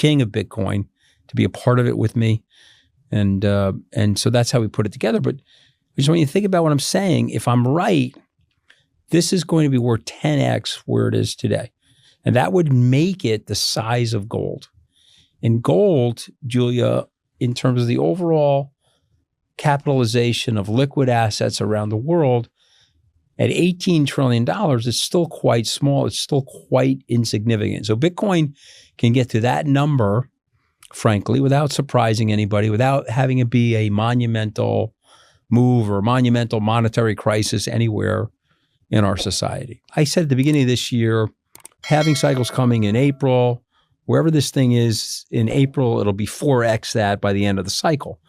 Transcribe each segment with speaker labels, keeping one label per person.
Speaker 1: king of Bitcoin, to be a part of it with me. And so that's how we put it together. But just when you think about what I'm saying, if I'm right, this is going to be worth 10x where it is today. And that would make it the size of gold. And gold, Julia, in terms of the overall capitalization of liquid assets around the world, at $18 trillion, it's still quite small. It's still quite insignificant. So Bitcoin can get to that number, frankly, without surprising anybody, without having it be a monumental move or monumental monetary crisis anywhere in our society. I said at the beginning of this year, halving cycle's coming in April. Wherever this thing is in April, it'll be 4x that by the end of the cycle.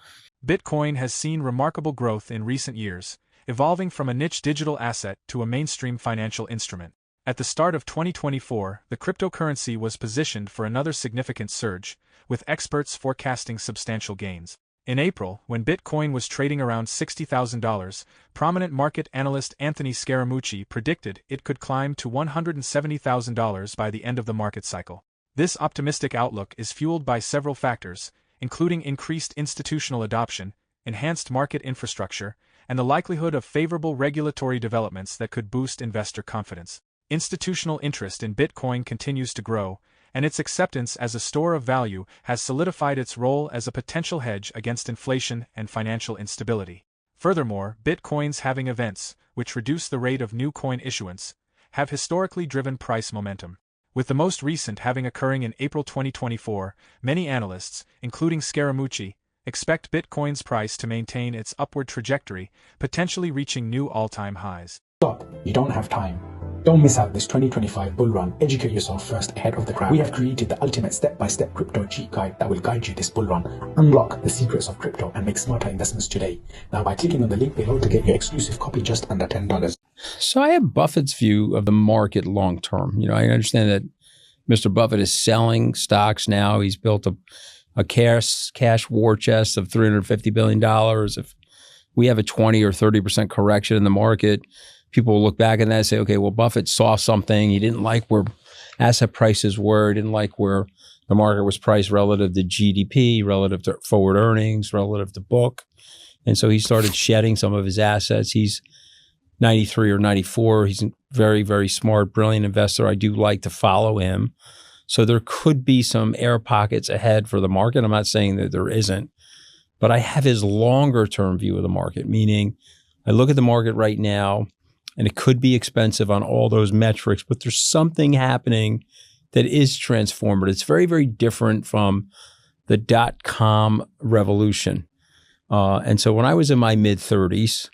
Speaker 2: Bitcoin has seen remarkable growth in recent years, evolving from a niche digital asset to a mainstream financial instrument. At the start of 2024, the cryptocurrency was positioned for another significant surge, with experts forecasting substantial gains. In April, when Bitcoin was trading around $60,000, prominent market analyst Anthony Scaramucci predicted it could climb to $170,000 by the end of the market cycle. This optimistic outlook is fueled by several factors, including increased institutional adoption, enhanced market infrastructure, and the likelihood of favorable regulatory developments that could boost investor confidence. Institutional interest in Bitcoin continues to grow, and its acceptance as a store of value has solidified its role as a potential hedge against inflation and financial instability. Furthermore, Bitcoin's halving events, which reduce the rate of new coin issuance, have historically driven price momentum. With the most recent halving occurring in April 2024, many analysts, including Scaramucci, expect Bitcoin's price to maintain its upward trajectory, potentially reaching new all-time highs.
Speaker 3: Stop. You don't have time. Don't miss out this 2025 bull run. Educate yourself first ahead of the crowd. We have created the ultimate step-by-step crypto cheat guide that will guide you this bull run. Unlock the secrets of crypto and make smarter investments today. Now by clicking on the link below to get your exclusive copy just under $10.
Speaker 1: So I have Buffett's view of the market long term. You know, I understand that Mr. Buffett is selling stocks now. He's built a cash war chest of $350 billion. If we have a 20 or 30% correction in the market, people will look back at that and say, okay, well, Buffett saw something. He didn't like where asset prices were. He didn't like where the market was priced relative to GDP, relative to forward earnings, relative to book. And so he started shedding some of his assets. He's 93 or 94. He's a very, very smart, brilliant investor. I do like to follow him. So there could be some air pockets ahead for the market. I'm not saying that there isn't, but I have his longer term view of the market, meaning I look at the market right now and it could be expensive on all those metrics, but there's something happening that is transformative. It's very, very different from the dot-com revolution. And so when I was in my mid-30s,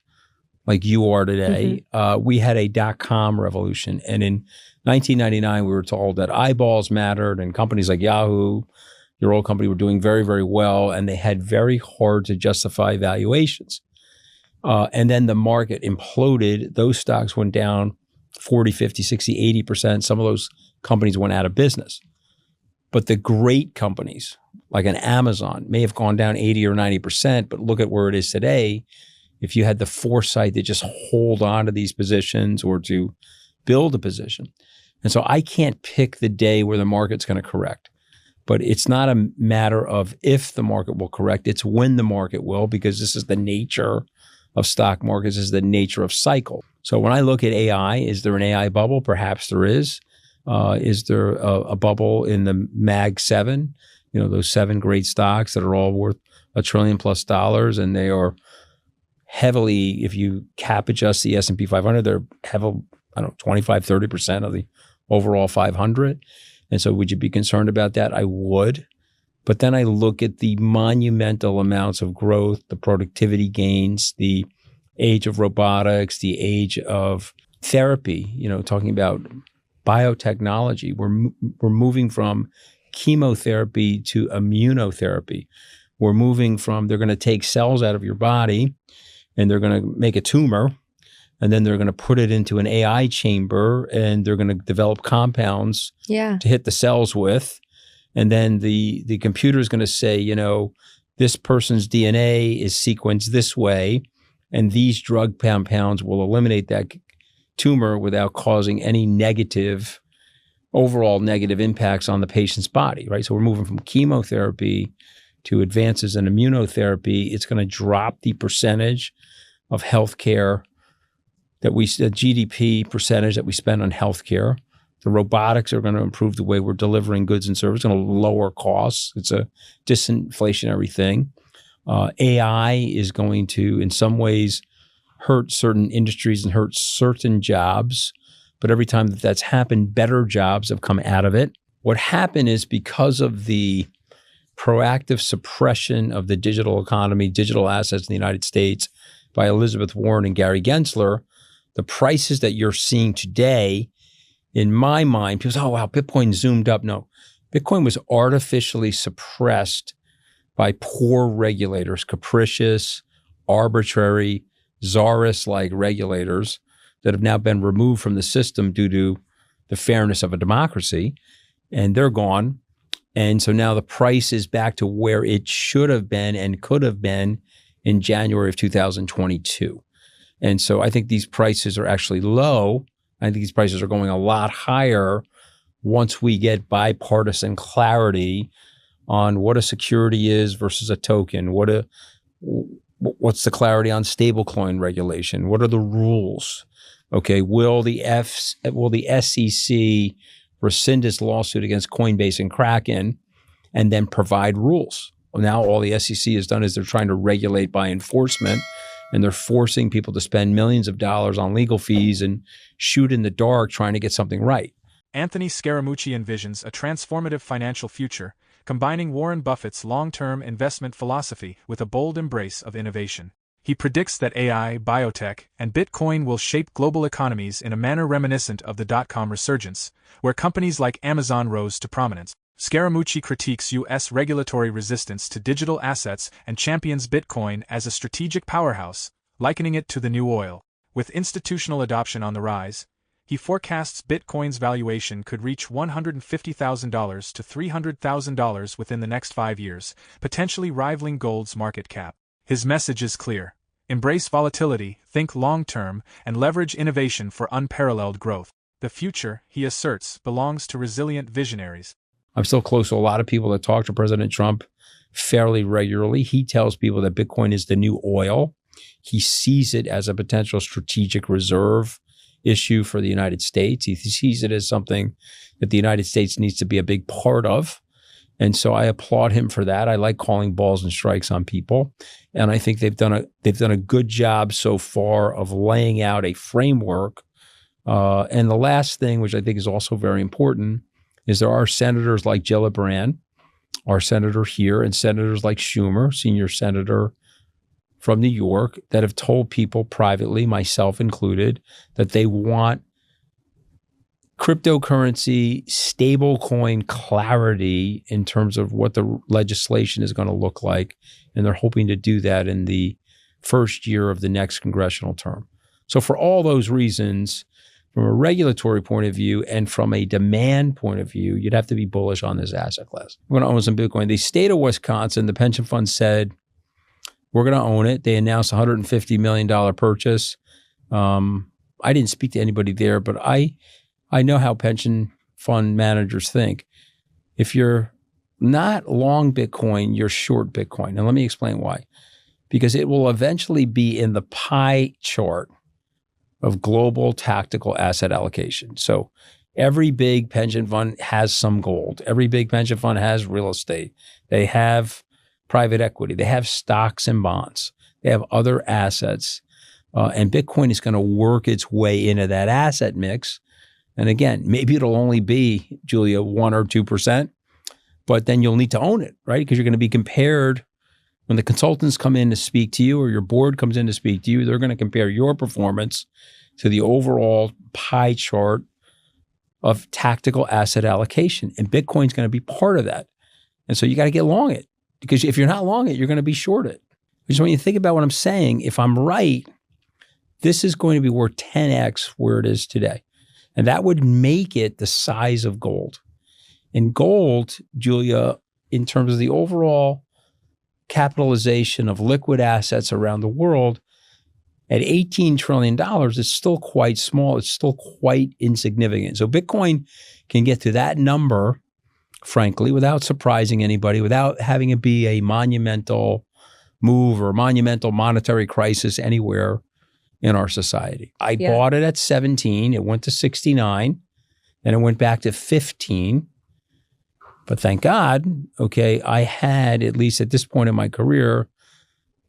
Speaker 1: like you are today, we had a dot-com revolution. And in 1999, we were told that eyeballs mattered and companies like Yahoo, your old company, were doing very, very well, and they had very hard to justify valuations. And then the market imploded. Those stocks went down 40, 50, 60, 80%. Some of those companies went out of business. But the great companies, like an Amazon, may have gone down 80 or 90%, but look at where it is today. If you had the foresight to just hold on to these positions or to build a position. And so I can't pick the day where the market's going to correct. But it's not a matter of if the market will correct, it's when the market will, because this is the nature of stock markets, is the nature of cycle. So when I look at AI, is there an AI bubble? Perhaps there is. Is there a bubble in the Mag 7? You know, those 7 great stocks that are all worth $1 trillion plus, and they are heavily, if you cap adjust the S&P 500, they're heavily, 25, 30% of the overall 500. And so would you be concerned about that? I would. But then I look at the monumental amounts of growth, the productivity gains, the age of robotics, the age of therapy, you know, talking about biotechnology. We're moving from chemotherapy to immunotherapy. We're moving from, they're going to take cells out of your body and they're going to make a tumor, and then they're going to put it into an AI chamber and they're going to develop compounds to hit the cells with. And then the computer is going to say, you know, this person's DNA is sequenced this way, and these drug compounds will eliminate that tumor without causing any negative overall negative impacts on the patient's body, right? So we're moving from chemotherapy to advances in immunotherapy. It's going to drop the percentage of healthcare the GDP percentage that we spend on healthcare. The robotics are going to improve the way we're delivering goods and services, going to lower costs. It's a disinflationary thing. AI is going to, in some ways, hurt certain industries and hurt certain jobs. But every time that that's happened, better jobs have come out of it. What happened is because of the proactive suppression of the digital economy, digital assets in the United States by Elizabeth Warren and Gary Gensler, the prices that you're seeing today, in my mind, people say, oh, wow, Bitcoin zoomed up. No, Bitcoin was artificially suppressed by poor regulators, capricious, arbitrary, czarist-like regulators that have now been removed from the system due to the fairness of a democracy, and they're gone. And so now the price is back to where it should have been and could have been in January of 2022. And so I think these prices are actually low. I think these prices are going a lot higher once we get bipartisan clarity on what a security is versus a token. What's the clarity on stablecoin regulation? What are the rules? Okay, will the SEC rescind its lawsuit against Coinbase and Kraken and then provide rules? Well, now all the SEC has done is they're trying to regulate by enforcement, and they're forcing people to spend millions of dollars on legal fees and shoot in the dark trying to get something right.
Speaker 2: Anthony Scaramucci envisions a transformative financial future, combining Warren Buffett's long-term investment philosophy with a bold embrace of innovation. He predicts that AI, biotech, and Bitcoin will shape global economies in a manner reminiscent of the dot-com resurgence, where companies like Amazon rose to prominence. Scaramucci critiques U.S. regulatory resistance to digital assets and champions Bitcoin as a strategic powerhouse, likening it to the new oil. With institutional adoption on the rise, he forecasts Bitcoin's valuation could reach $150,000 to $300,000 within the next 5 years, potentially rivaling gold's market cap. His message is clear: embrace volatility, think long-term, and leverage innovation for unparalleled growth. The future, he asserts, belongs to resilient visionaries.
Speaker 1: I'm still close to a lot of people that talk to President Trump fairly regularly. He tells people that Bitcoin is the new oil. He sees it as a potential strategic reserve issue for the United States. He sees it as something that the United States needs to be a big part of. And so I applaud him for that. I like calling balls and strikes on people. And I think they've done a good job so far of laying out a framework. And the last thing, which I think is also very important, is there are senators like Gillibrand, our senator here, and senators like Schumer, senior senator from New York, that have told people privately, myself included, that they want cryptocurrency, stablecoin clarity in terms of what the legislation is going to look like. And they're hoping to do that in the first year of the next congressional term. So for all those reasons, from a regulatory point of view and from a demand point of view, you'd have to be bullish on this asset class. We're going to own some Bitcoin. The state of Wisconsin, the pension fund said, we're going to own it. They announced a $150 million purchase. I didn't speak to anybody there, but I know how pension fund managers think. If you're not long Bitcoin, you're short Bitcoin. And let me explain why. Because it will eventually be in the pie chart of global tactical asset allocation. So every big pension fund has some gold. Every big pension fund has real estate. They have private equity. They have stocks and bonds. They have other assets. And Bitcoin is going to work its way into that asset mix. And again, maybe it'll only be, Julia, 1 or 2%, but then you'll need to own it, right? Because you're going to be compared when the consultants come in to speak to you or your board comes in to speak to you, they're going to compare your performance to the overall pie chart of tactical asset allocation. And Bitcoin's going to be part of that. And so you got to get long it, because if you're not long it, you're going to be short it. Because when you think about what I'm saying, if I'm right, this is going to be worth 10x where it is today. And that would make it the size of gold. And gold, Julia, in terms of the overall capitalization of liquid assets around the world, at $18 trillion, it's still quite small. It's still quite insignificant. So Bitcoin can get to that number, frankly, without surprising anybody, without having it be a monumental move or monumental monetary crisis anywhere in our society. I bought it at 17. It went to 69. Then it went back to 15. But thank God, okay, I had, at least at this point in my career,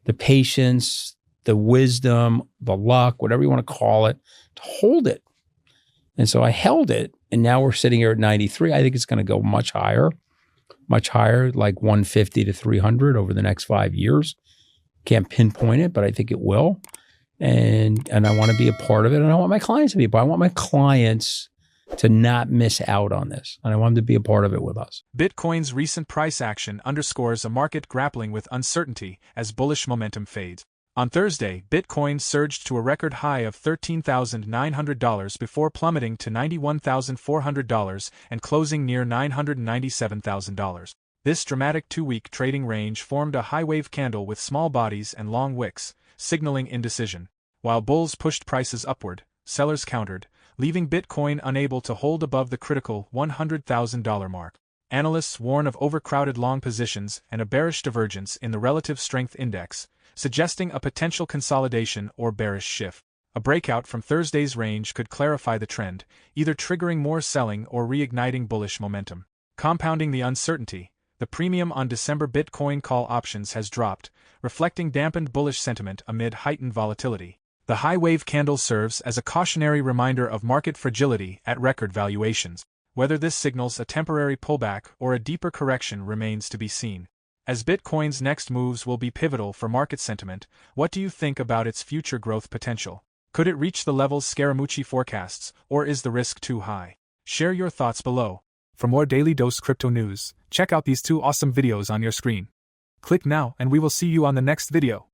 Speaker 1: the patience, the wisdom, the luck, whatever you want to call it, to hold it. And so I held it. And now we're sitting here at 93. I think it's going to go much higher, like 150 to 300 over the next 5 years. Can't pinpoint it, but I think it will. And I want to be a part of it. And I want my clients to be a part. I want my clients to not miss out on this. And I want them to be a part of it with us.
Speaker 2: Bitcoin's recent price action underscores a market grappling with uncertainty as bullish momentum fades. On Thursday, Bitcoin surged to a record high of $13,900 before plummeting to $91,400 and closing near $997,000. This dramatic two-week trading range formed a high-wave candle with small bodies and long wicks, signaling indecision. While bulls pushed prices upward, sellers countered, leaving Bitcoin unable to hold above the critical $100,000 mark. Analysts warn of overcrowded long positions and a bearish divergence in the relative strength index, suggesting a potential consolidation or bearish shift. A breakout from Thursday's range could clarify the trend, either triggering more selling or reigniting bullish momentum. Compounding the uncertainty, the premium on December Bitcoin call options has dropped, reflecting dampened bullish sentiment amid heightened volatility. The high wave candle serves as a cautionary reminder of market fragility at record valuations. Whether this signals a temporary pullback or a deeper correction remains to be seen. As Bitcoin's next moves will be pivotal for market sentiment, what do you think about its future growth potential? Could it reach the levels Scaramucci forecasts, or is the risk too high? Share your thoughts below. For more Daily Dose Crypto news, check out these 2 awesome videos on your screen. Click now and we will see you on the next video.